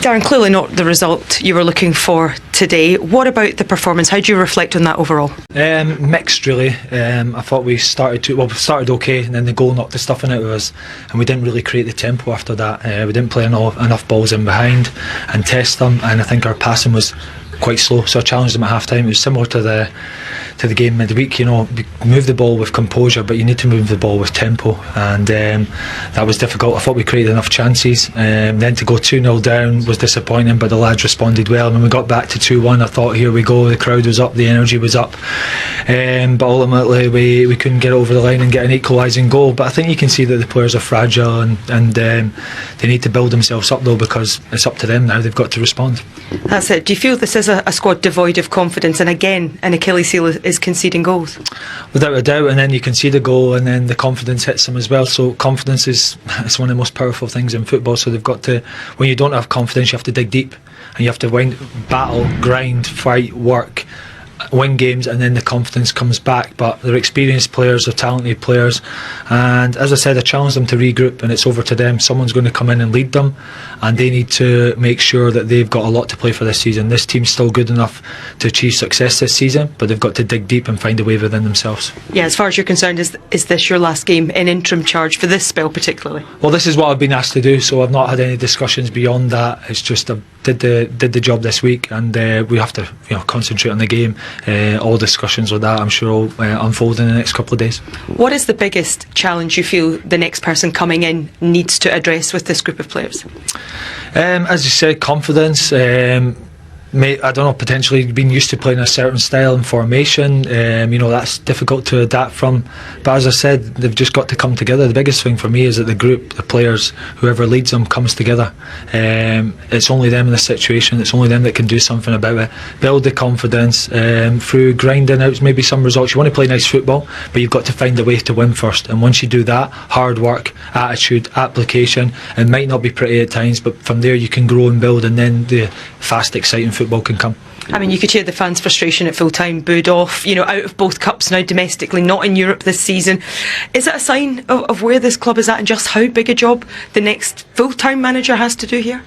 Darren, clearly not the result you were looking for today. What about the performance? How do you reflect on that overall? Mixed, really. I thought we started okay, and then the goal knocked the stuffing out of us, and we didn't really create the tempo after that. We didn't play enough balls in behind and test them, and I think our passing was quite slow, so I challenged them at half time. It was similar to the game midweek, move the ball with composure, but you need to move the ball with tempo, and that was difficult. I thought we created enough chances, then to go 2-0 down was disappointing, but the lads responded well. When we got back to 2-1, I thought, here we go, the crowd was up, the energy was up, but ultimately we couldn't get over the line and get an equalising goal. But I think you can see that the players are fragile, and they need to build themselves up though, because it's up to them now. They've got to respond. That's it. Do you feel this is a squad devoid of confidence, and again an Achilles heel is conceding goals? Without a doubt, and then you can see the goal and then the confidence hits them as well. So confidence is one of the most powerful things in football. So they've got to, when you don't have confidence, you have to dig deep, and you have to battle, grind, fight, work, win games, and then the confidence comes back. But they're experienced players, they're talented players, and as I said, I challenged them to regroup, and it's over to them. Someone's going to come in and lead them, and they need to make sure that they've got a lot to play for this season. This team's still good enough to achieve success this season, but they've got to dig deep and find a way within themselves. Yeah, as far as you're concerned, is this your last game in interim charge for this spell particularly? Well, this is what I've been asked to do, so I've not had any discussions beyond that. It's just I've did the job this week, and we have to concentrate on the game. All discussions with that, I'm sure, will unfold in the next couple of days. What is the biggest challenge you feel the next person coming in needs to address with this group of players? As you said, confidence. I don't know, potentially being used to playing a certain style and formation, that's difficult to adapt from. But as I said, they've just got to come together. The biggest thing for me is that the group, the players, whoever leads them, comes together. It's only them in this situation. It's only them that can do something about it. Build the confidence through grinding out maybe some results. You want to play nice football, but you've got to find a way to win first. And once you do that, hard work, attitude, application, it might not be pretty at times, but from there you can grow and build, and then the fast, exciting football can come. I mean, you could hear the fans' frustration at full time, booed off, out of both cups now domestically, not in Europe this season. Is that a sign of where this club is at, and just how big a job the next full time manager has to do here?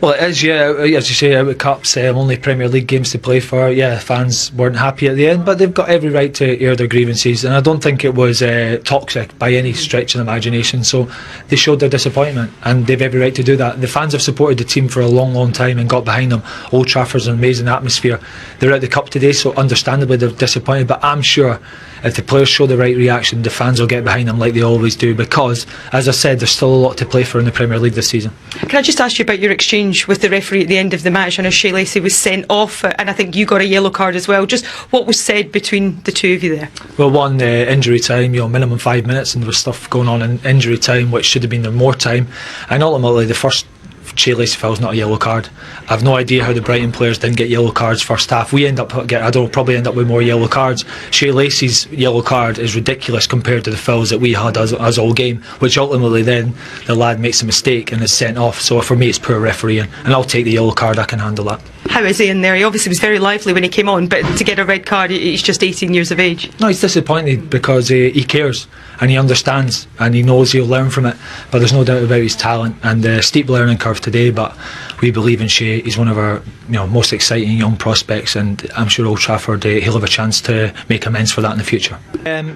Well, it is, yeah. As you say, out of cups, only Premier League games to play for. Yeah, fans weren't happy at the end, but they've got every right to air their grievances, and I don't think it was toxic by any stretch of the imagination. So they showed their disappointment, and they've every right to do that. The fans have supported the team for a long, long time and got behind them. Old Trafford's an amazing atmosphere. They're out the cup today, so understandably they're disappointed, but I'm sure if the players show the right reaction, the fans will get behind them like they always do, because, as I said, there's still a lot to play for in the Premier League this season. Can I just ask you about your exchange with the referee at the end of the match? I know Shea Lacey was sent off, and I think you got a yellow card as well. Just what was said between the two of you there? Well, one, injury time, minimum 5 minutes, and there was stuff going on in injury time which should have been there more time, and ultimately the first Shea Lacey foul's not a yellow card. I've no idea how the Brighton players didn't get yellow cards first half. We probably end up with more yellow cards. Shea Lacey's yellow card is ridiculous compared to the fouls that we had as all game, which ultimately then the lad makes a mistake and is sent off. So for me, it's poor refereeing, and I'll take the yellow card. I can handle that. How is he in there? He obviously was very lively when he came on, but to get a red card, he's just 18 years of age. No, he's disappointed because he cares and he understands and he knows he'll learn from it. But there's no doubt about his talent, and a steep learning curve today. But we believe in Shea. He's one of our most exciting young prospects, and I'm sure Old Trafford he'll have a chance to make amends for that in the future.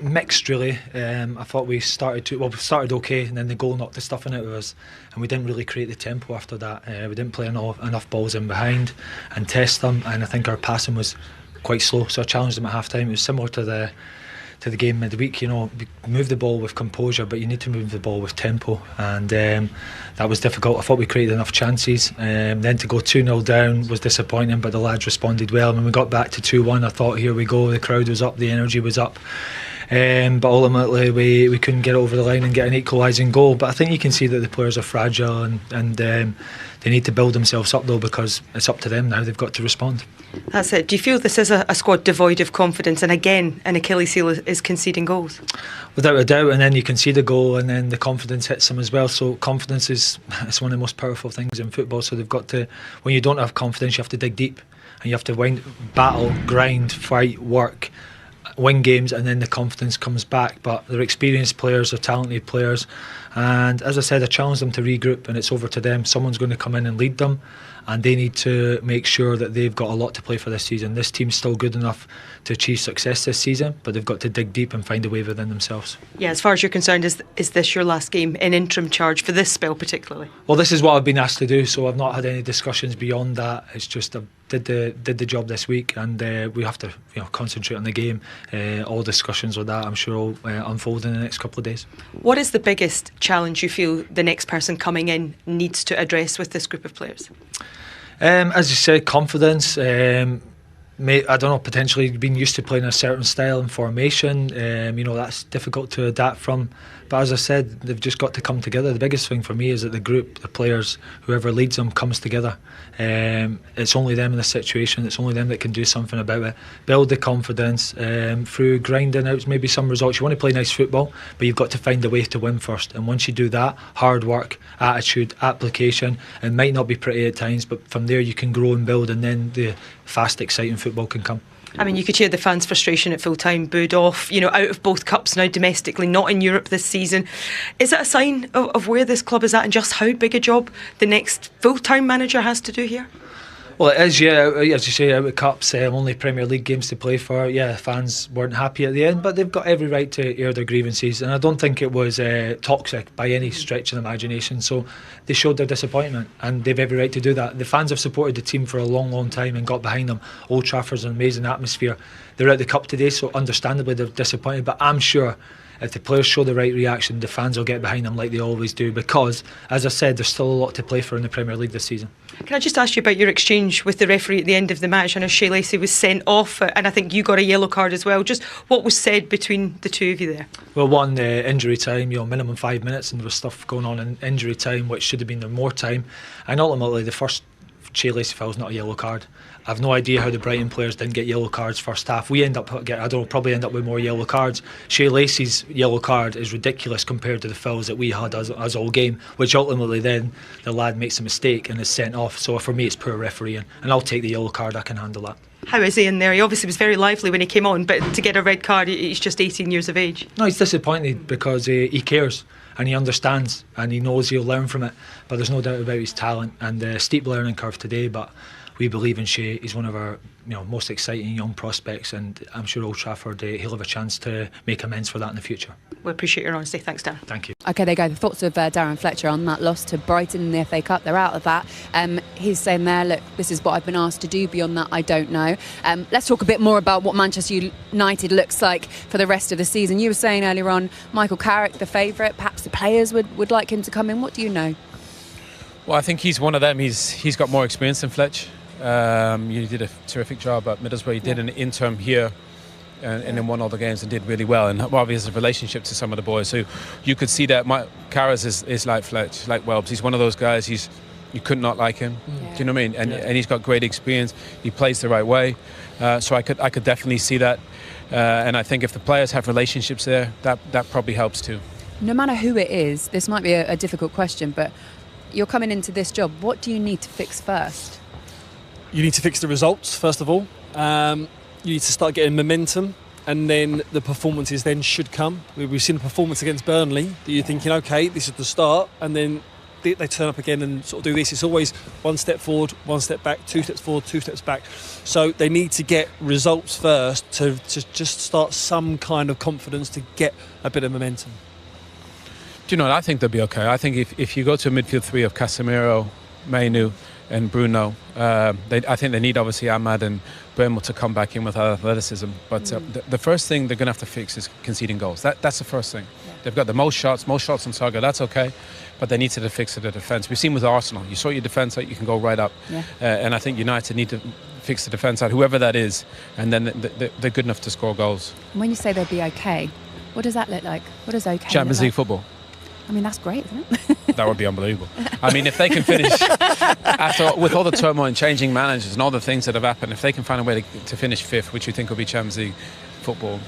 Mixed, really. I thought we started okay, and then the goal knocked the stuffing out of us, and we didn't really create the tempo after that. We didn't play enough balls in behind and test them, and I think our passing was quite slow, so I challenged them at half time. It was similar to the game midweek, move the ball with composure, but you need to move the ball with tempo, and that was difficult. I thought we created enough chances, then to go 2-0 down was disappointing, but the lads responded well. When we got back to 2-1, I thought, here we go, the crowd was up, the energy was up, but ultimately we couldn't get over the line and get an equalising goal. But I think you can see that the players are fragile, and they need to build themselves up though, because it's up to them now. They've got to respond. That's it. Do you feel this is a squad devoid of confidence, and again an Achilles heel is conceding goals? Without a doubt, and then you can see the goal, and then the confidence hits them as well. So confidence is one of the most powerful things in football. So they've got to, when you don't have confidence, you have to dig deep, and you have to battle, grind, fight, work, win games, and then the confidence comes back. But they're experienced players, they're talented players, and as I said, I challenge them to regroup, and it's over to them. Someone's going to come in and lead them, and they need to make sure that they've got a lot to play for this season. This team's still good enough to achieve success this season, but they've got to dig deep and find a way within themselves. Yeah, as far as you're concerned, is this your last game in interim charge for this spell particularly? Well, this is what I've been asked to do, so I've not had any discussions beyond that. It's just I did the job this week, and we have to concentrate on the game. All discussions with that, I'm sure, will unfold in the next couple of days. What is the biggest challenge you feel the next person coming in needs to address with this group of players? As you said, confidence. I don't know, potentially being used to playing a certain style and formation. That's difficult to adapt from. But as I said, they've just got to come together. The biggest thing for me is that the group, the players, whoever leads them, comes together. It's only them in this situation. It's only them that can do something about it. Build the confidence through grinding out maybe some results. You want to play nice football, but you've got to find a way to win first. And once you do that, hard work, attitude, application, it might not be pretty at times, but from there you can grow and build, and then the fast, exciting football can come. I mean, you could hear the fans' frustration at full time, booed off, out of both cups now domestically, not in Europe this season. Is it a sign of where this club is at and just how big a job the next full time manager has to do here? Well, it is, yeah. As you say, out of cups, only Premier League games to play for. Yeah, fans weren't happy at the end, but they've got every right to air their grievances, and I don't think it was toxic by any stretch of the imagination. So they showed their disappointment, and they've every right to do that. The fans have supported the team for a long, long time and got behind them. Old Trafford's an amazing atmosphere. They're at the cup today, so understandably they're disappointed, but I'm sure if the players show the right reaction, the fans will get behind them like they always do, because, as I said, there's still a lot to play for in the Premier League this season. Can I just ask you about your exchange with the referee at the end of the match? I know Shea Lacey was sent off, and I think you got a yellow card as well. Just what was said between the two of you there? Well, one, injury time, minimum 5 minutes, and there was stuff going on in injury time which should have been there more time, and ultimately the first Shea Lacey foul is not a yellow card. I've no idea how the Brighton players didn't get yellow cards first half. We probably end up with more yellow cards. Shea Lacey's yellow card is ridiculous compared to the fouls that we had as all game, which ultimately then the lad makes a mistake and is sent off. So for me, it's poor refereeing, and I'll take the yellow card. I can handle that. How is he in there? He obviously was very lively when he came on, but to get a red card, he's just 18 years of age. No, he's disappointed because he cares and he understands and he knows he'll learn from it. But there's no doubt about his talent and steep learning curve today. But we believe in Shea. He's one of our most exciting young prospects, and I'm sure Old Trafford, he'll have a chance to make amends for that in the future. We appreciate your honesty. Thanks, Darren. Thank you. OK, there you go. The thoughts of Darren Fletcher on that loss to Brighton in the FA Cup. They're out of that. He's saying there, look, this is what I've been asked to do. Beyond that, I don't know. Let's talk a bit more about what Manchester United looks like for the rest of the season. You were saying earlier on, Michael Carrick, the favourite. Perhaps the players would like him to come in. What do you know? Well, I think he's one of them. He's got more experience than Fletcher. You did a terrific job at Middlesbrough. He did an interim here and then won all the games and did really well. And obviously a relationship to some of the boys. So you could see that Carras is like Fletcher, like Welbs. He's one of those guys. You could not like him. Yeah. Do you know what I mean? And he's got great experience. He plays the right way. So I could definitely see that. And I think if the players have relationships there, that probably helps too. No matter who it is, this might be a difficult question, but you're coming into this job. What do you need to fix first? You need to fix the results, first of all. You need to start getting momentum, and then the performances then should come. We've seen a performance against Burnley that you're thinking, OK, this is the start, and then they turn up again and sort of do this. It's always one step forward, one step back, 2 steps forward, 2 steps back. So they need to get results first to just start some kind of confidence to get a bit of momentum. Do you know what? I think they'll be OK. I think if you go to a midfield three of Casemiro, Mainu and Bruno, I think they need obviously Ahmad and Bremo to come back in with athleticism. But the first thing they're going to have to fix is conceding goals. That's the first thing. Yeah. They've got the most shots on target. That's OK. But they need to fix the defence. We've seen with Arsenal, you sort your defence out, you can go right up. Yeah. And I think United need to fix the defence out, whoever that is, and then they're good enough to score goals. When you say they'll be OK, what does that look like? What does OK Champions look League football. I mean, that's great, isn't it? That would be unbelievable. I mean, if they can finish, with all the turmoil and changing managers and all the things that have happened, if they can find a way to finish fifth, which we think will be Champions League football,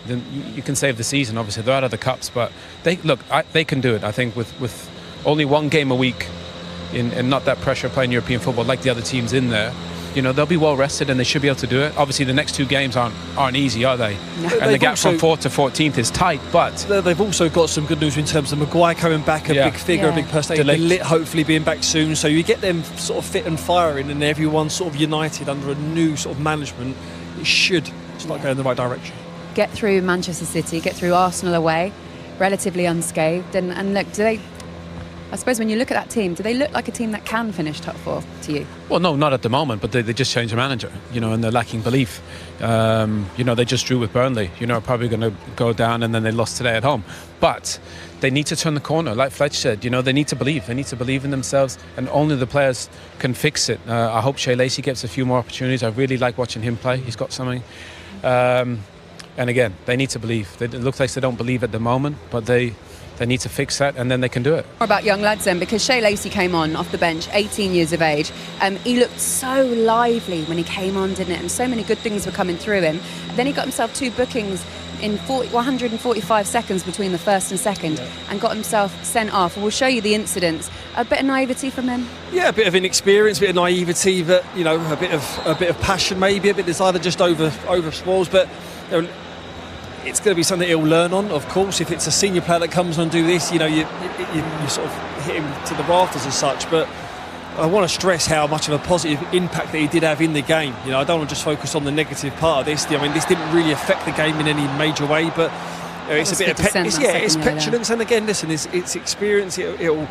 then you can save the season. Obviously, they're out of the cups, but they can do it. I think with only one game a week and not that pressure playing European football like the other teams in there, You know, they'll be well rested and they should be able to do it. Obviously, the next 2 games aren't easy, are they? No. And the gap from 4th to 14th is tight, but They've also got some good news in terms of Maguire coming back, a big figure, a big personality. Ligt Hopefully being back soon. So you get them sort of fit and firing, and everyone sort of united under a new sort of management. It should start going in the right direction. Get through Manchester City, get through Arsenal away, relatively unscathed. And look, I suppose when you look at that team, do they look like a team that can finish top 4 to you? well, no, not at the moment, but they just changed the manager, you know, and they're lacking belief. You know, they just drew with Burnley, you know, probably going to go down, and then they lost today at home. But they need to turn the corner, like Fletcher said, you know, they need to believe. They need to believe in themselves, and only the players can fix it. I hope Shea Lacey gets a few more opportunities. I really like watching him play. He's got something. And again, they need to believe. It looks like they don't believe at the moment, but they need to fix that, and then they can do it. More about young lads then, because Shea Lacey came on off the bench, 18 years of age. He looked so lively when he came on, didn't it? And so many good things were coming through him. Then he got himself 2 bookings in 145 seconds between the first and second, and got himself sent off. We'll show you the incidents. A bit of naivety from him. Yeah, a bit of inexperience, a bit of naivety, but you know, a bit of passion, maybe a bit desire that just over spoils. But you know, it's going to be something he'll learn on, of course. If it's a senior player that comes on and do this, you know, you sort of hit him to the rafters as such. But I want to stress how much of a positive impact that he did have in the game. You know, I don't want to just focus on the negative part of this. I mean, this didn't really affect the game in any major way, but it's a bit of it's petulance. And again, listen, it's experience. It'll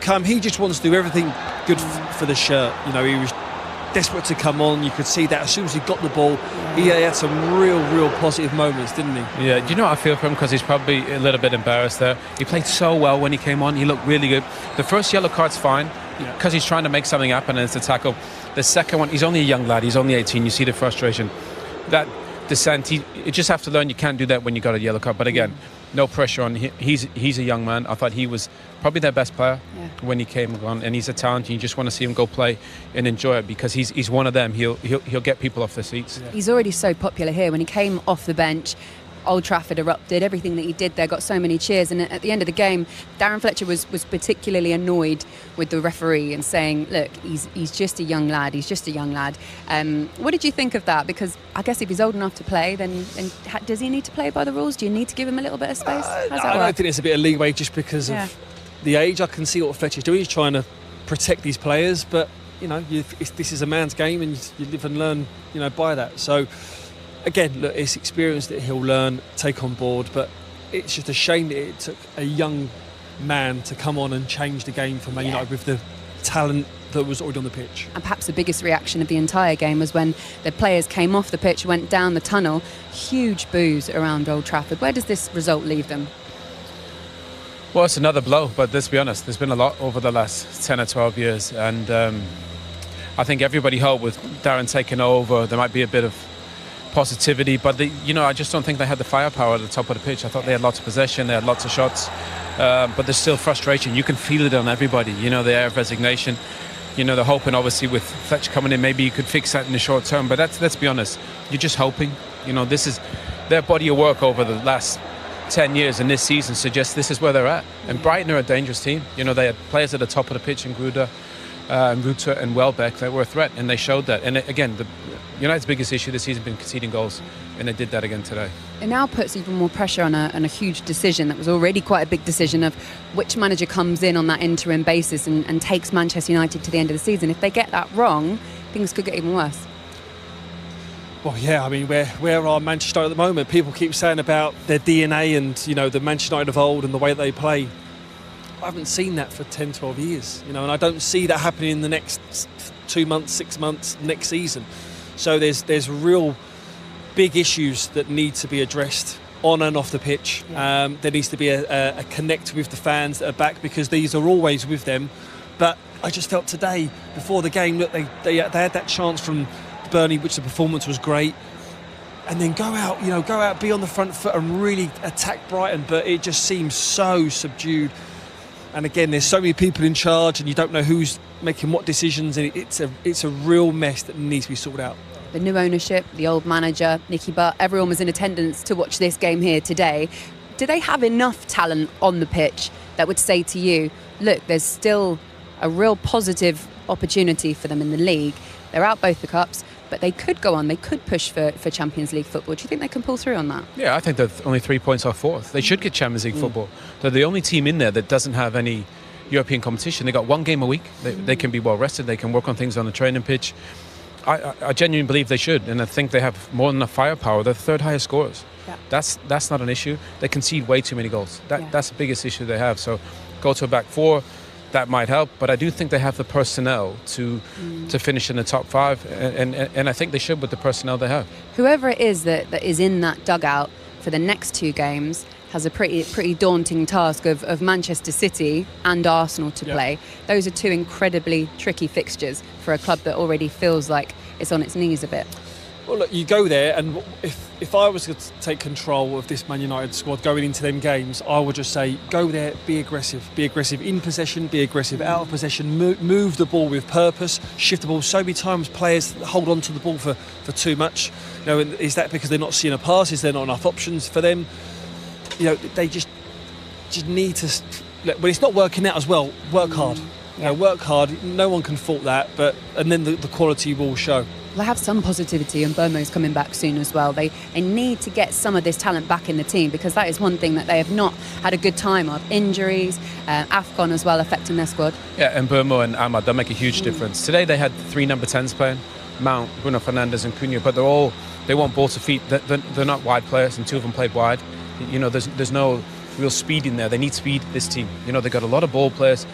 come. He just wants to do everything good for the shirt. You know, he was desperate to come on. You could see that as soon as he got the ball, he had some real positive moments, didn't he? Yeah, do you know what I feel for him? Because he's probably a little bit embarrassed there. He played so well when he came on. He looked really good. The first yellow card's fine because he's trying to make something happen and it's a tackle. The second one, he's only a young lad. He's only 18. You see the frustration. That descent, you just have to learn you can't do that when you got a yellow card. But again, no pressure on him. He's a young man. I thought he was probably their best player when he came on, and he's a talent. You just want to see him go play and enjoy it because he's one of them. He'll get people off their seats. He's already so popular here. When he came off the bench, Old Trafford erupted. Everything that he did there got so many cheers, and at the end of the game, Darren Fletcher was particularly annoyed with the referee and saying, look, he's just a young lad. He's just a young lad. What did you think of that? Because I guess if he's old enough to play, then does he need to play by the rules? Do you need to give him a little bit of space? How's that work? I don't think there's a bit of leeway just because of the age. I can see what Fletcher's doing. He's trying to protect these players, but you know, this is a man's game, and you live and learn, you know, by that. So again, look, it's experience that he'll learn, take on board, but it's just a shame that it took a young man to come on and change the game for Man United with the talent that was already on the pitch. And perhaps the biggest reaction of the entire game was when the players came off the pitch, went down the tunnel, huge boos around Old Trafford. Where does this result leave them? Well, it's another blow, but let's be honest, there's been a lot over the last 10 or 12 years, and I think everybody hoped with Darren taking over, there might be a bit of positivity, but I just don't think they had the firepower at the top of the pitch. I thought they had lots of possession, they had lots of shots, but there's still frustration. You can feel it on everybody. You know, the air of resignation. You know, they're hoping, obviously, with Fletcher coming in, maybe you could fix that in the short term. But let's be honest, you're just hoping. You know, this is their body of work over the last 10 years, and this season suggests this is where they're at. And Brighton are a dangerous team. You know, they had players at the top of the pitch in Gruda, Ruta and Welbeck that were a threat, and they showed that. And again, United's biggest issue this season has been conceding goals, and they did that again today. It now puts even more pressure on a huge decision that was already quite a big decision of which manager comes in on that interim basis and takes Manchester United to the end of the season. If they get that wrong, things could get even worse. Well, yeah, I mean, where are Manchester United at the moment? People keep saying about their DNA and, you know, the Manchester United of old and the way they play. I haven't seen that for 10, 12 years, you know, and I don't see that happening in the next 2 months, 6 months, next season. So there's real big issues that need to be addressed on and off the pitch. There needs to be a connect with the fans that are back, because these are always with them. But I just felt today, before the game, that they had that chance from Burnley, which the performance was great. And then go out, be on the front foot and really attack Brighton. But it just seems so subdued. And again, there's so many people in charge, and you don't know who's making what decisions, and it's a real mess that needs to be sorted out. The new ownership, the old manager, Nicky Butt, everyone was in attendance to watch this game here today. Do they have enough talent on the pitch that would say to you, look, there's still a real positive opportunity for them in the league. They're out both the cups, but they could go on. They could push for Champions League football. Do you think they can pull through on that? Yeah, I think they're only 3 points off fourth. They should get Champions League football. They're the only team in there that doesn't have any European competition. They got one game a week. They can be well rested. They can work on things on the training pitch. I genuinely believe they should, and I think they have more than enough firepower. They're the third highest scorers. Yeah. That's not an issue. They concede way too many goals. That's the biggest issue they have. So go to a back four. That might help, but I do think they have the personnel to finish in the top five, and I think they should with the personnel they have. Whoever it is that is in that dugout for the next two games has a pretty daunting task of Manchester City and Arsenal to play. Those are two incredibly tricky fixtures for a club that already feels like it's on its knees a bit. Well, look, you go there, and if I was to take control of this Man United squad going into them games, I would just say, go there, be aggressive in possession, be aggressive out of possession, move the ball with purpose, shift the ball. So many times players hold on to the ball for too much. You know, is that because they're not seeing a pass? Is there not enough options for them? You know, they just need to. When it's not working out as well, work hard. You know, work hard. No one can fault that, and then the quality will show. They have some positivity, and Burmo's coming back soon as well. They need to get some of this talent back in the team, because that is one thing that they have not had a good time of. Injuries, AFCON as well affecting their squad. Yeah, and Burmo and Ahmad, they'll make a huge difference. Today they had 3 number 10s playing, Mount, Bruno Fernandes and Cunha, but they want ball to feet. They're not wide players, and 2 of them played wide. You know, there's no real speed in there. They need speed, this team. You know, they've got a lot of ball players,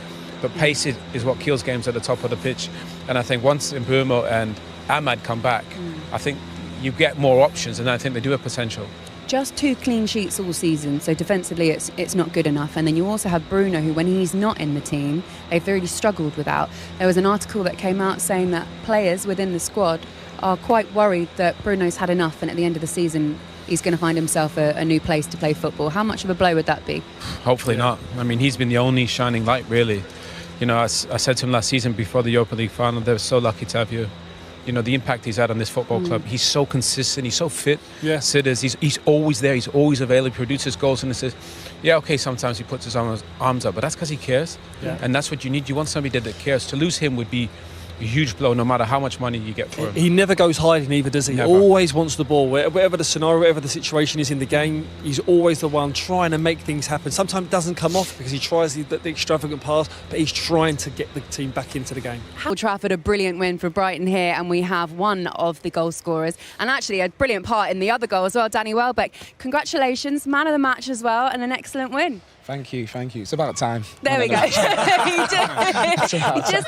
but pace is what kills games at the top of the pitch. And I think once Burmo and Ahmad come back, I think you get more options, and I think they do have potential. Just 2 clean sheets all season, so defensively it's not good enough. And then you also have Bruno, who when he's not in the team, they've really struggled without. There was an article that came out saying that players within the squad are quite worried that Bruno's had enough, and at the end of the season he's going to find himself a new place to play football. How much of a blow would that be? Hopefully not. I mean, he's been the only shining light, really. You know, I said to him last season before the Europa League final, they're so lucky to have you. You know, the impact he's had on this football club. He's so consistent. He's so fit. Yeah. Sitters. He's always there. He's always available. He produces goals and assists. Yeah, okay, sometimes he puts his arms up, but that's because he cares. Yeah. And that's what you need. You want somebody that cares. To lose him would be a huge blow, no matter how much money you get for him. He never goes hiding either, does he? Never. He always wants the ball. Whatever the scenario, whatever the situation is in the game, he's always the one trying to make things happen. Sometimes it doesn't come off because he tries the extravagant pass, but he's trying to get the team back into the game. Old Trafford, a brilliant win for Brighton here, and we have one of the goal scorers, and actually a brilliant part in the other goal as well, Danny Welbeck. Congratulations, man of the match as well, and an excellent win. Thank you. It's about time. There we go. He just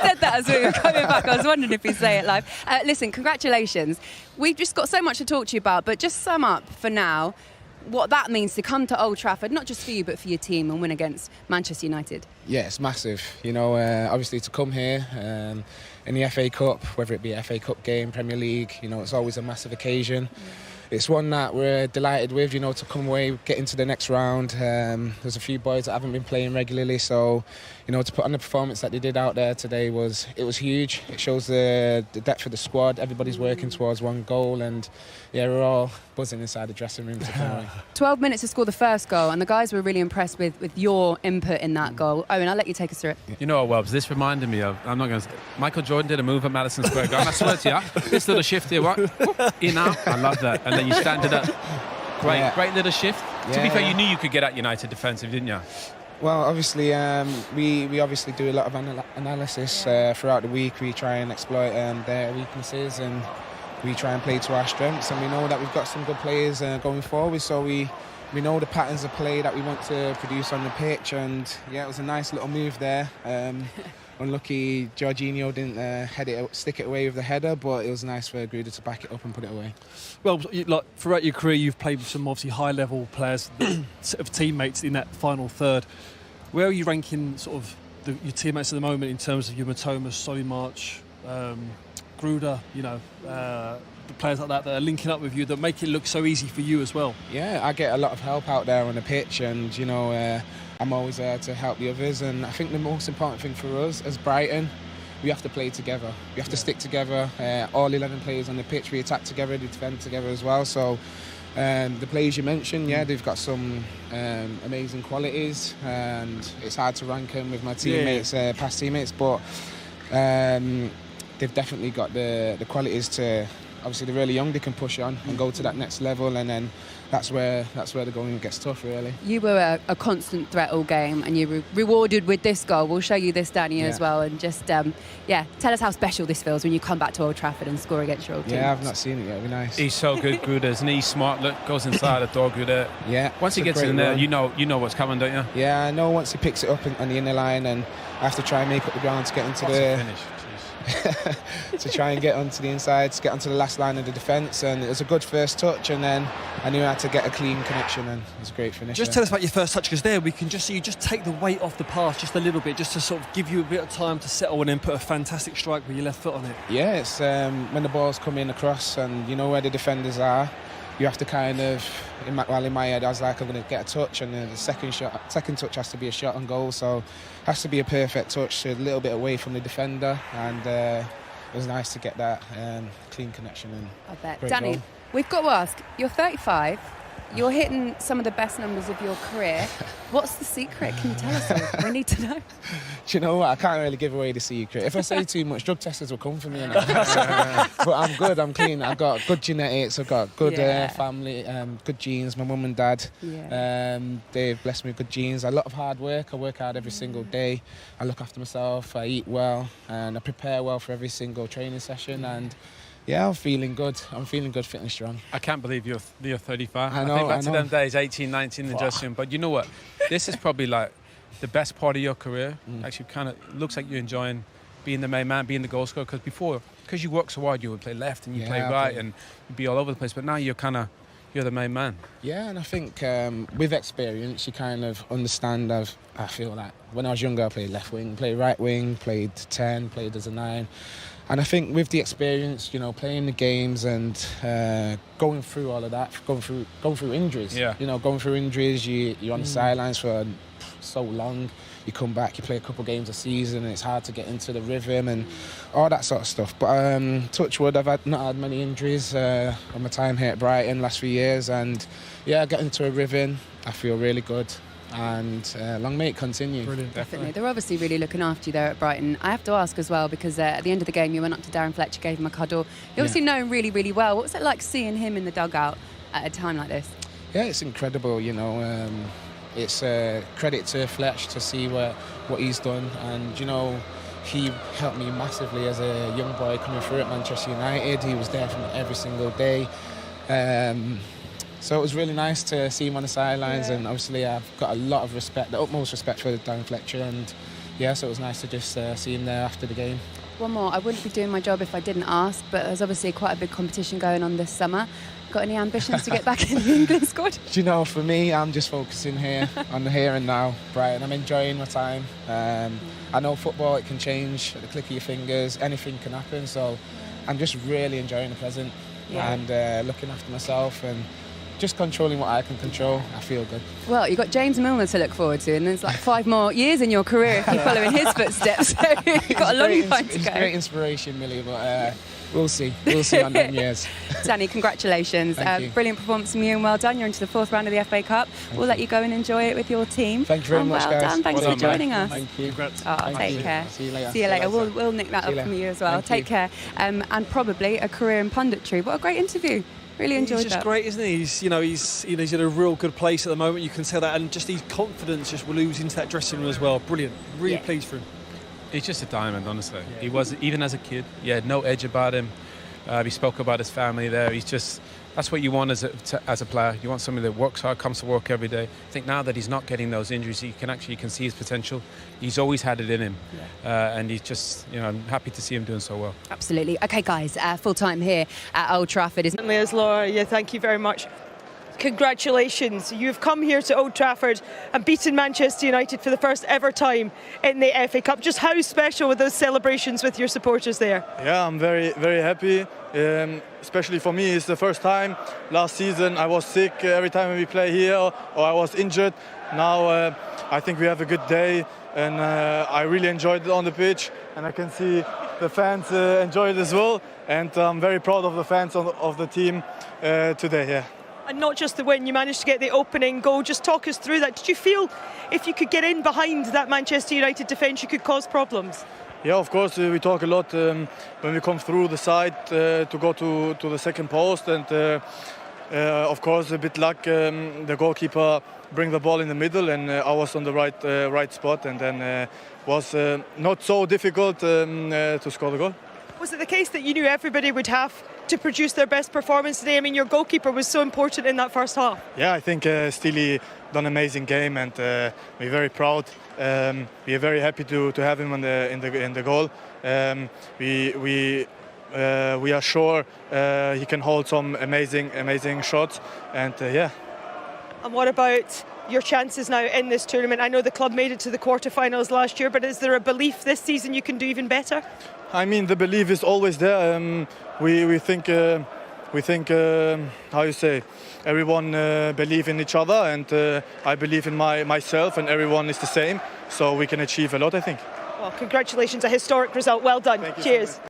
said that as we were coming back. I was wondering if he'd say it live. Listen, congratulations. We've just got so much to talk to you about, but just sum up for now what that means to come to Old Trafford, not just for you, but for your team, and win against Manchester United. Yeah, it's massive. You know, obviously to come here in the FA Cup, whether it be a FA Cup game, Premier League, you know, it's always a massive occasion. It's one that we're delighted with, you know, to come away, get into the next round. There's a few boys that haven't been playing regularly, so, you know, to put on the performance that they did out there today was huge. It shows the depth of the squad. Everybody's working towards one goal, and yeah, we're all buzzing inside the dressing room to come away. 12 minutes to score the first goal, and the guys were really impressed with your input in that goal. Owen, I'll let you take us through it. You know what, Welbs, this reminded me of, I'm not going to, Michael Jordan did a move at Madison Square Garden. I swear to you, this little shift here, what? In, out, I love that. And then you stand it up. Great little shift. Yeah. To be fair, you knew you could get at United defensive, didn't you? Well, obviously, we obviously do a lot of analysis throughout the week. We try and exploit their weaknesses, and we try and play to our strengths. And we know that we've got some good players going forward, so we know the patterns of play that we want to produce on the pitch. And yeah, it was a nice little move there. Unlucky Jorginho didn't stick it away with the header, but it was nice for Gruder to back it up and put it away. Well, like throughout your career, you've played with some obviously high-level players, sort of teammates in that final third. Where are you ranking sort of your teammates at the moment in terms of your Matoma, Solimarch, Gruder, you know, the players like that are linking up with you that make it look so easy for you as well? Yeah, I get a lot of help out there on the pitch, and, you know, I'm always there to help the others. And I think the most important thing for us as Brighton, we have to play together. We have to stick together. All 11 players on the pitch, we attack together, we defend together as well. So the players you mentioned, yeah, they've got some amazing qualities, and it's hard to rank them with my teammates, past teammates. But They've definitely got the qualities to. Obviously, they're really young. They can push on and go to that next level, and then that's where the going gets tough, really. You were a constant threat all game, and you were rewarded with this goal. We'll show you this, Danny, as well. And just, tell us how special this feels when you come back to Old Trafford and score against your old team. Yeah, I've not seen it yet. It'd be nice. He's so good, Gruder, isn't he? He's smart. Look, goes inside the door, Gruder. Yeah. Once he gets in there, you know what's coming, don't you? Yeah, I know once he picks it up on the inner line, and I have to try and make up the ground to get into finish. to try and get onto the inside, to get onto the last line of the defence, and it was a good first touch, and then I knew I had to get a clean connection, and it was a great finish. Just tell us about your first touch, because there we can just see you just take the weight off the pass just a little bit, just to sort of give you a bit of time to settle and then put a fantastic strike with your left foot on it. Yeah, it's when the ball's coming across and you know where the defenders are, you have to kind of, in my head I was like, I'm going to get a touch, and then the second touch has to be a shot on goal, so it has to be a perfect touch, a little bit away from the defender, and it was nice to get that clean connection. And I bet. great Danny, goal. we've got to ask, you're 35, you're hitting some of the best numbers of your career. What's the secret? Can you tell us all? We need to know. Do you know what? I can't really give away the secret. If I say too much, drug testers will come for me. But I'm good, I'm clean. I've got good genetics, I've got good family, good genes. My mum and dad, they've blessed me with good genes. A lot of hard work. I work hard every single day. I look after myself, I eat well, and I prepare well for every single training session. And yeah, I'm feeling good, fit and strong. I can't believe you're 35. I know, think back I to know. them days, 18, 19 in the dressing room. But you know what? This is probably like the best part of your career. Actually, kind of looks like you're enjoying being the main man, being the goal scorer. Because you work so hard, you would play left and you play right and you'd be all over the place. But now you're the main man. Yeah, and I think with experience, you kind of understand. I feel like when I was younger, I played left wing, played right wing, played 10, played as a 9. And I think with the experience, you know, playing the games and going through all of that, going through injuries. Yeah. You know, going through injuries, you're on the sidelines for so long. You come back, you play a couple of games a season, and it's hard to get into the rhythm and all that sort of stuff. But touch wood, I've not had many injuries on my time here at Brighton last few years, and yeah, getting into a rhythm, I feel really good. And long may it continue. Brilliant. Definitely. They're obviously really looking after you there at Brighton. I have to ask as well, because at the end of the game you went up to Darren Fletcher, gave him a cuddle. You obviously know him really, really well. What was it like seeing him in the dugout at a time like this? Yeah, it's incredible, you know. It's a credit to Fletch to see what he's done, and you know, he helped me massively as a young boy coming through at Manchester United. He was there for me every single day. So it was really nice to see him on the sidelines, and obviously I've got a lot of respect, the utmost respect for Darren Fletcher, and yeah, so it was nice to just see him there after the game. One more, I wouldn't be doing my job if I didn't ask, but there's obviously quite a big competition going on this summer. Got any ambitions to get back in the England squad? Do you know, for me, I'm just focusing here on the here and now, Brighton. I'm enjoying my time. I know football, it can change at the click of your fingers, anything can happen, so I'm just really enjoying the present and looking after myself and just controlling what I can control. I feel good. Well, you've got James Milner to look forward to, and there's like 5 more years in your career if you follow in his footsteps, so you've got a long time to go. It's great inspiration, Millie, but we'll see on them years. Danny, congratulations. Thank you. Brilliant performance from you, and well done. You're into the 4th round of the FA Cup. We'll let you go and enjoy it with your team. Thank you very much, well guys. done. Thanks Well for done, joining us. Thank you. Congrats. Oh, Thank take you. care. See you later. See you later. We'll nick that See you up from later. you as well. Thank Take care. And probably a career in punditry. What a great interview. Really enjoyed He's just that. great, isn't he? He's in a real good place at the moment. You can tell that, and just his confidence just will ooze into that dressing room as well. Brilliant. Really pleased for him. He's just a diamond, honestly. He was, even as a kid, he had no edge about him. He spoke about his family there. That's what you want as a player. You want somebody that works hard, comes to work every day. I think now that he's not getting those injuries, you can see his potential. He's always had it in him. And he's just, I'm happy to see him doing so well. Absolutely. Okay, guys, full time here at Old Trafford. Certainly is, Laura. Yeah, thank you very much. Congratulations. You've come here to Old Trafford and beaten Manchester United for the first ever time in the FA Cup. Just how special were those celebrations with your supporters there? Yeah, I'm very, very happy. Especially for me, it's the first time. Last season I was sick every time we play here, or I was injured. Now I think we have a good day, and I really enjoyed it on the pitch, and I can see the fans enjoy it as well. And I'm very proud of the fans of the team today. Yeah. And not just the win, you managed to get the opening goal. Just talk us through that. Did you feel if you could get in behind that Manchester United defence, you could cause problems? Yeah, of course, we talk a lot when we come through the side to go to the second post, and of course, a bit luck. The goalkeeper bring the ball in the middle, and I was on the right spot, and then was not so difficult to score the goal. Was it the case that you knew everybody would have to produce their best performance today? I mean, your goalkeeper was so important in that first half. Yeah, I think Steely done an amazing game, and we're very proud. We are very happy to have him in the goal. We are sure he can hold some amazing shots, and yeah. And what about your chances now in this tournament? I know the club made it to the quarterfinals last year, but is there a belief this season you can do even better? I mean, the belief is always there. We think how you say, everyone believe in each other, and I believe in myself, and everyone is the same, so we can achieve a lot, I think. Well, congratulations, a historic result. Well done. Thank you. Cheers.